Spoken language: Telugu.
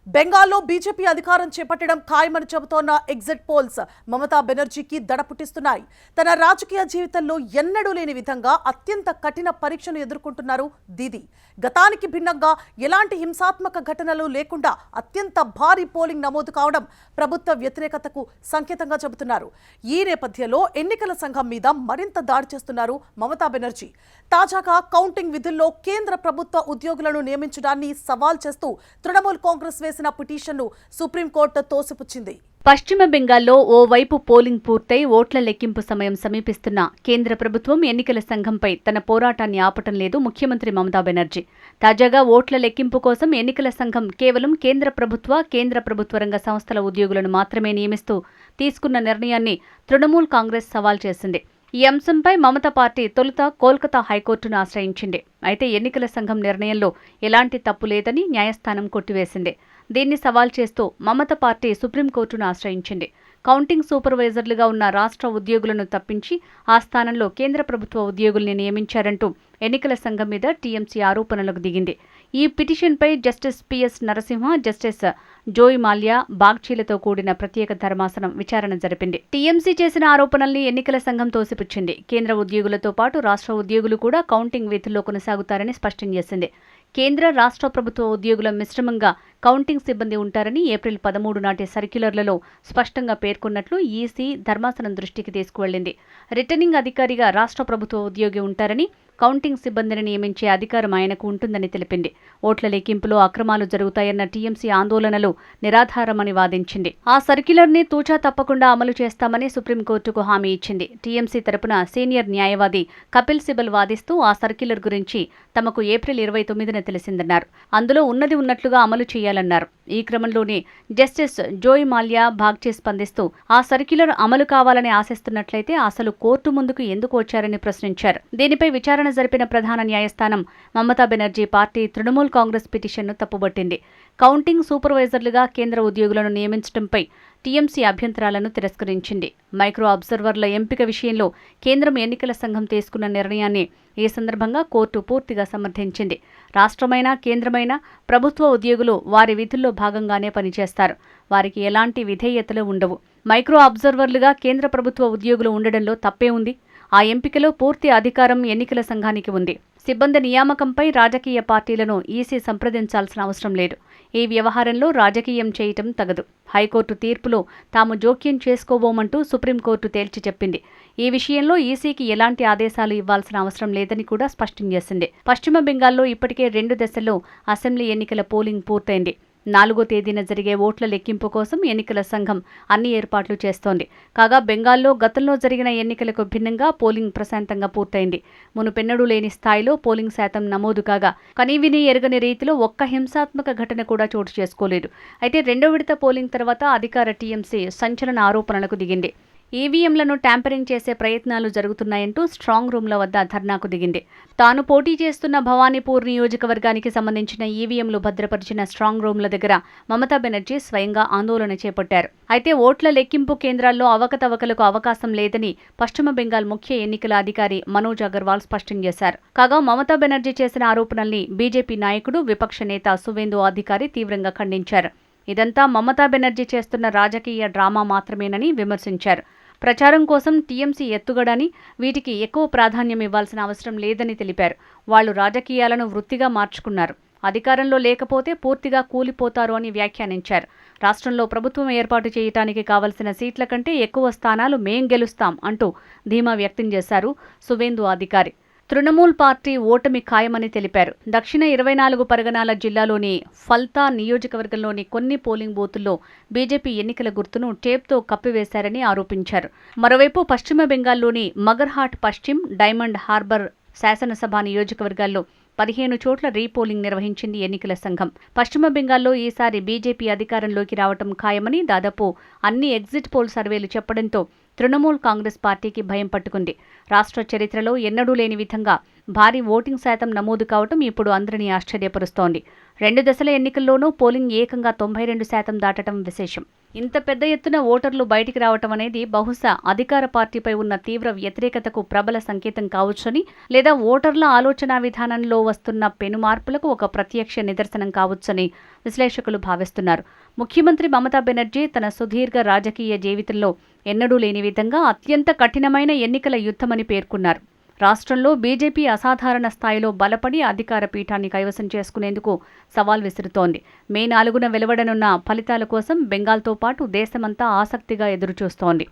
బెంగాల్లో బీజేపీ అధికారం చేపట్టడం ఖాయమని చెబుతోన్న ఎగ్జిట్ పోల్స్ మమతా బెనర్జీకి దడ పుట్టిస్తున్నాయి. తన రాజకీయ జీవితంలో ఎన్నడూ లేని విధంగా అత్యంత కఠిన పరీక్షను ఎదుర్కొంటున్నారు దీదీ. గతానికి భిన్నంగా ఎలాంటి హింసాత్మక ఘటనలు లేకుండా అత్యంత భారీ పోలింగ్ నమోదు కావడం ప్రభుత్వ వ్యతిరేకతకు సంకేతంగా చెబుతున్నారు. ఈ నేపథ్యంలో ఎన్నికల సంఘం మీద మరింత దాడి చేస్తున్నారు మమతా బెనర్జీ. తాజాగా కౌంటింగ్ విధుల్లో కేంద్ర ప్రభుత్వ ఉద్యోగులను నియమించడాన్ని సవాల్ చేస్తూ తృణమూల్ కాంగ్రెస్ వేసిన పిటిషన్ను సుప్రీంకోర్టు తోసిపుచ్చింది. పశ్చిమ బెంగాల్లో ఓవైపు పోలింగ్ పూర్తయి ఓట్ల లెక్కింపు సమయం సమీపిస్తున్న కేంద్ర ప్రభుత్వం ఎన్నికల సంఘంపై తన పోరాటాన్ని ఆపటం లేదు ముఖ్యమంత్రి మమతా బెనర్జీ. తాజాగా ఓట్ల లెక్కింపు కోసం ఎన్నికల సంఘం కేవలం కేంద్ర ప్రభుత్వ రంగ సంస్థల ఉద్యోగులను మాత్రమే నియమిస్తూ తీసుకున్న నిర్ణయాన్ని తృణమూల్ కాంగ్రెస్ సవాల్ చేసింది. ఈ అంశంపై మమతా పార్టీ తొలుత కోల్కతా హైకోర్టును ఆశ్రయించింది. అయితే ఎన్నికల సంఘం నిర్ణయంలో ఎలాంటి తప్పు లేదని న్యాయస్థానం కొట్టివేసింది. దీన్ని సవాల్ చేస్తూ మమతా పార్టీ సుప్రీంకోర్టును ఆశ్రయించింది. కౌంటింగ్ సూపర్వైజర్లుగా ఉన్న రాష్ట్ర ఉద్యోగులను తప్పించి ఆ స్థానంలో కేంద్ర ప్రభుత్వ ఉద్యోగుల్ని నియమించారంటూ ఎన్నికల సంఘం మీద టీఎంసీ ఆరోపణలకు దిగింది. ఈ పిటిషన్పై justice PS Narasimha, justice Joymalya బాగ్చీలతో కూడిన ప్రత్యేక ధర్మాసనం విచారణ జరిపింది. టీఎంసీ చేసిన ఆరోపణల్ని ఎన్నికల సంఘం తోసిపుచ్చింది. కేంద్ర ఉద్యోగులతో పాటు రాష్ట్ర ఉద్యోగులు కూడా కౌంటింగ్ విధుల్లో కొనసాగుతారని స్పష్టం చేసింది. కేంద్ర రాష్ట్ర ప్రభుత్వ ఉద్యోగుల మిశ్రమంగా కౌంటింగ్ సిబ్బంది ఉంటారని ఏప్రిల్ 13 నాటి సర్క్యులర్లలో స్పష్టంగా పేర్కొన్నట్లు ఈసీ ధర్మాసనం దృష్టికి తీసుకువెళ్లింది. రిటర్నింగ్ అధికారిగా రాష్ట్ర ప్రభుత్వ ఉద్యోగి ఉంటారని, కౌంటింగ్ సిబ్బందిని నియమించే అధికారం ఆయనకు ఉంటుందని తెలిపింది. ఓట్ల లెక్కింపులో అక్రమాలు జరుగుతాయన్న టీఎంసీ ఆందోళనలు నిరాధారమని వాదించింది. ఆ సర్క్యులర్ని తూచా తప్పకుండా అమలు చేస్తామని సుప్రీంకోర్టుకు హామీ ఇచ్చింది. టీఎంసీ తరపున సీనియర్ న్యాయవాది కపిల్ సిబల్ వాదిస్తూ ఆ సర్క్యులర్ గురించి తమకు ఏప్రిల్ 29న తెలిసిందన్నారు. అందులో ఉన్నది ఉన్నట్లుగా అమలు చేయాలన్నారు. ఈ క్రమంలోనే జస్టిస్ జోయ్ మాల్యా బాగ్చీ స్పందిస్తూ ఆ సర్క్యులర్ అమలు కావాలని ఆశిస్తున్నట్లయితే అసలు కోర్టు ముందుకు ఎందుకు వచ్చారని ప్రశ్నించారు. దీనిపై విచారణ జరిపిన ప్రధాన న్యాయస్థానం మమతా బెనర్జీ పార్టీ తృణమూల్ కాంగ్రెస్ పిటిషన్ను తప్పుబట్టింది. కౌంటింగ్ సూపర్వైజర్లుగా కేంద్ర ఉద్యోగులను నియమించడంపై టీఎంసీ అభ్యంతరాలను తిరస్కరించింది. మైక్రో అబ్జర్వర్ల ఎంపిక విషయంలో కేంద్రం ఎన్నికల సంఘం తీసుకున్న నిర్ణయాన్ని ఈ సందర్భంగా కోర్టు పూర్తిగా సమర్థించింది. రాష్ట్రమైనా కేంద్రమైనా ప్రభుత్వ ఉద్యోగులు వారి విధుల్లో భాగంగానే పనిచేస్తారు. వారికి ఎలాంటి విధేయతలు ఉండవు. మైక్రో అబ్జర్వర్లుగా కేంద్ర ప్రభుత్వ ఉద్యోగులు ఉండడంలో తప్పే ఉంది. ఆ ఎంపికలో పూర్తి అధికారం ఎన్నికల సంఘానికి ఉంది. సిబ్బంది నియామకంపై రాజకీయ పార్టీలను ఈసీ సంప్రదించాల్సిన అవసరం లేదు. ఈ వ్యవహారంలో రాజకీయం చేయటం తగదు. హైకోర్టు తీర్పులో తాము జోక్యం చేసుకోబోమంటూ సుప్రీంకోర్టు తేల్చి చెప్పింది. ఈ విషయంలో ఈసీకి ఎలాంటి ఆదేశాలు ఇవ్వాల్సిన అవసరం లేదని కూడా స్పష్టం చేసింది. పశ్చిమ బెంగాల్లో ఇప్పటికే 2 దశల్లో అసెంబ్లీ ఎన్నికల పోలింగ్ పూర్తయింది. 4వ తేదీన జరిగే ఓట్ల లెక్కింపు కోసం ఎన్నికల సంఘం అన్ని ఏర్పాట్లు చేస్తోంది. కాగా బెంగాల్లో గతంలో జరిగిన ఎన్నికలకు భిన్నంగా పోలింగ్ ప్రశాంతంగా పూర్తయింది. మునుపెన్నడూ లేని స్థాయిలో పోలింగ్ శాతం నమోదు కాగా కనీవిని ఎరగని రీతిలో ఒక్క హింసాత్మక ఘటన కూడా చోటు చేసుకోలేదు. అయితే 2వ విడత పోలింగ్ తర్వాత అధికార టీఎంసీ సంచలన ఆరోపణలకు దిగింది. ఈవీఎంలను ట్యాంపరింగ్ చేసే ప్రయత్నాలు జరుగుతున్నాయంటూ స్ట్రాంగ్ రూమ్ల వద్ద ధర్నాకు దిగింది. తాను పోటీ చేస్తున్న భవానీపూర్ నియోజకవర్గానికి సంబంధించిన ఈవీఎంలు భద్రపరిచిన స్ట్రాంగ్ రూమ్ల దగ్గర మమతా బెనర్జీ స్వయంగా ఆందోళన చేపట్టారు. అయితే ఓట్ల లెక్కింపు కేంద్రాల్లో అవకతవకలకు అవకాశం లేదని పశ్చిమ బెంగాల్ ముఖ్య ఎన్నికల అధికారి మనోజ్ అగర్వాల్ స్పష్టం చేశారు. కాగా మమతా బెనర్జీ చేసిన ఆరోపణల్ని బీజేపీ నాయకుడు, విపక్ష నేత సువేందు అధికారి తీవ్రంగా ఖండించారు. ఇదంతా మమతా బెనర్జీ చేస్తున్న రాజకీయ డ్రామా మాత్రమేనని విమర్శించారు. ప్రచారం కోసం టీఎంసీ ఎత్తుగడని, వీటికి ఎక్కువ ప్రాధాన్యం ఇవ్వాల్సిన అవసరం లేదని తెలిపారు. వాళ్లు రాజకీయాలను వృత్తిగా మార్చుకున్నారు. అధికారంలో లేకపోతే పూర్తిగా కూలిపోతారు అని వ్యాఖ్యానించారు. రాష్ట్రంలో ప్రభుత్వం ఏర్పాటు చేయటానికి కావలసిన సీట్ల కంటే ఎక్కువ స్థానాలు మేం గెలుస్తాం అంటూ ధీమా వ్యక్తం చేశారు సువేందు అధికారి. తృణమూల్ పార్టీ ఓటమి ఖాయమని తెలిపారు. దక్షిణ 24 పరగనాల జిల్లాలోని ఫల్తా నియోజకవర్గంలోని కొన్ని పోలింగ్ బూతుల్లో బీజేపీ ఎన్నికల గుర్తును టేప్తో కప్పివేశారని ఆరోపించారు. మరోవైపు పశ్చిమ బెంగాల్లోని మగర్హాట్ పశ్చిమ్, డైమండ్ హార్బర్ శాసనసభ నియోజకవర్గాల్లో 15 చోట్ల రీపోలింగ్ నిర్వహించింది ఎన్నికల సంఘం. పశ్చిమ బెంగాల్లో ఈసారి బీజేపీ అధికారంలోకి రావటం ఖాయమని దాదాపు అన్ని ఎగ్జిట్ పోల్ సర్వేలు చెప్పడంతో తృణమూల్ కాంగ్రెస్ పార్టీకి భయం పట్టుకుంది. రాష్ట్ర చరిత్రలో ఎన్నడూ లేని విధంగా భారీ ఓటింగ్ శాతం నమోదు కావటం ఇప్పుడు అందరినీ ఆశ్చర్యపరుస్తోంది. 2 దశల ఎన్నికల్లోనూ పోలింగ్ ఏకంగా 92% దాటడం విశేషం. ఇంత పెద్ద ఎత్తున ఓటర్లు బయటికి రావటం అనేది బహుశా అధికార పార్టీపై ఉన్న తీవ్ర వ్యతిరేకతకు ప్రబల సంకేతం కావచ్చని, లేదా ఓటర్ల ఆలోచనా విధానంలో వస్తున్న పెను మార్పులకు ఒక ప్రత్యక్ష నిదర్శనం కావచ్చని విశ్లేషకులు భావిస్తున్నారు. ముఖ్యమంత్రి మమతా బెనర్జీ తన సుదీర్ఘ రాజకీయ జీవితంలో ఎన్నడూ లేని విధంగా అత్యంత కఠినమైన ఎన్నికల యుద్ధమని పేర్కొన్నారు. రాష్ట్రంలో బీజేపీ అసాధారణ స్థాయిలో బలపడి అధికార పీఠాన్ని కైవసం చేసుకునేందుకు సవాల్ విసురుతోంది. మే 4న వెలువడనున్న ఫలితాల కోసం బెంగాల్తో పాటు దేశమంతా ఆసక్తిగా ఎదురుచూస్తోంది.